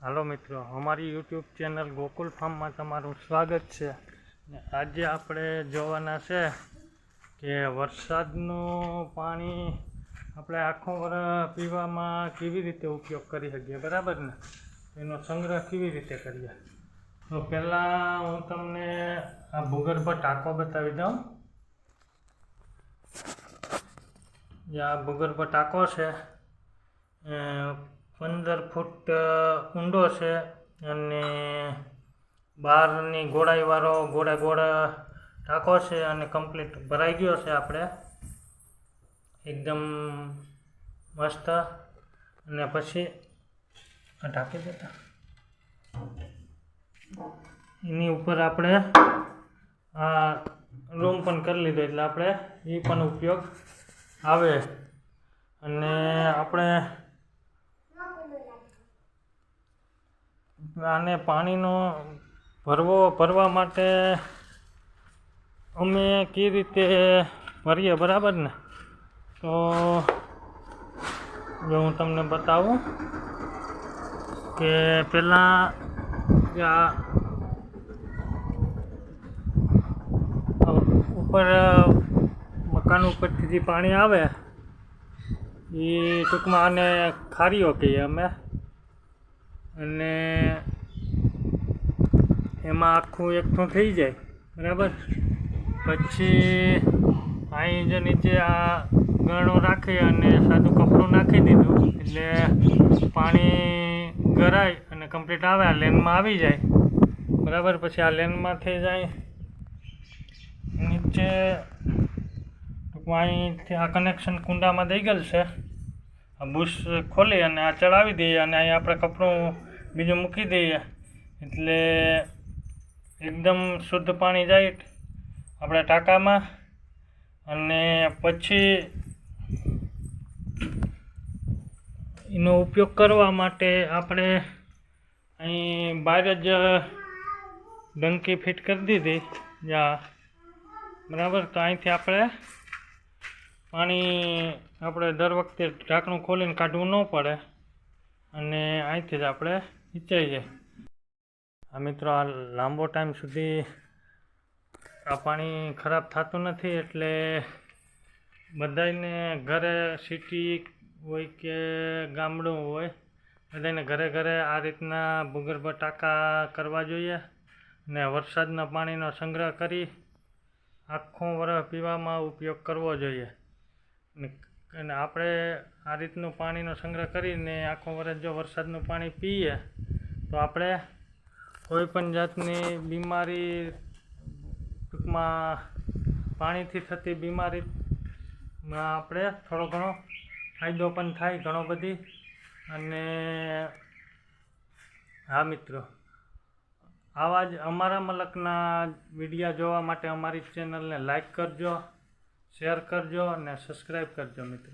હાલો મિત્રો, અમારી YouTube channel Gokul ફાર્મમાં તમારું સ્વાગત છે. ને આજે આપણે જોવાના છે કે વરસાદનું પાણી આપણે આખું વર્ષ પીવામાં કેવી રીતે ઉપયોગ કરી શકીએ, બરાબર ને? એનો સંગ્રહ કેવી રીતે કરીએ. તો પહેલાં હું તમને આ ભૂગર્ભ ટાંકો બતાવી દઉં. જે આ ભૂગર્ભ ટાંકો છે 15 ફૂટ ઊંડો છે અને બહારની ગોળાઈવાળો ગોળે ટાંકો છે અને કમ્પ્લીટ ભરાઈ ગયો છે આપણે એકદમ મસ્ત. અને પછી ઢાંકી દેતા એની ઉપર આપણે આ રૂમ પણ કરી લીધો એટલે આપણે એ પણ ઉપયોગ આવે. અને આપણે આને પાણીનો ભરવા માટે અમે કેવી રીતે ભરીએ, બરાબર ને? તો જો હું તમને બતાવું કે પહેલાં આ ઉપર મકાન ઉપરથી જે પાણી આવે એ ટૂંકમાં આને ખારીઓ કહીએ અમે. અને એમાં આખું એકઠું થઈ જાય, બરાબર. પછી અહીં જો નીચે આ ગરણો રાખી અને સાદું કપડું નાખી દીધું એટલે પાણી ગરાય અને કમ્પ્લીટ આવે, આ લેનમાં આવી જાય, બરાબર. પછી આ લેનમાં થઈ જાય નીચે ટૂંકમાં અહીંથી આ કનેક્શન કુંડામાં દઈ ગયેલ છે. આ બુશ ખોલી અને આ ચડાવી દઈએ અને અહીં આપણે કપડું બીજું મૂકી દઈએ એટલે એકદમ શુદ્ધ પાણી જાય આપણા ટાંકામાં. અને પછી એનો ઉપયોગ કરવા માટે આપણે અહીં બહાર જ ડંકી ફિટ કરી દીધી જ્યાં, બરાબર. તો અહીંથી આપણે પાણી આપણે દર વખતે ઢાંકણું ખોલીને કાઢવું ન પડે અને અહીંથી જ આપણે વીંચાઈ જાય. આ મિત્રો, આ લાંબો ટાઈમ સુધી આ પાણી ખરાબ થતું નથી એટલે બધાને ઘરે સિટી હોય કે ગામડું હોય બધાને ઘરે ઘરે આ રીતના ભૂગર્ભ ટાંકા કરવા જોઈએ. ને વરસાદના પાણીનો સંગ્રહ કરી આખું વર્ષ પીવામાં ઉપયોગ કરવો જોઈએ. અને આપણે આ રીતનું પાણીનો સંગ્રહ કરીને આખું વર્ષ જો વરસાદનું પાણી પીએ તો આપણે કોઈ પણ જાતની બીમારી, ટૂંકમાં પાણીથી થતી બીમારીમાં આપણે થોડો ઘણો ફાયદો પણ થાય, ઘણો બધી. અને હા મિત્રો, આવા જ અમારા મલકના વિડીયા જોવા માટે અમારી ચેનલને લાઈક કરજો, શેર કરજો અને સબસ્ક્રાઈબ કરજો મિત્રો.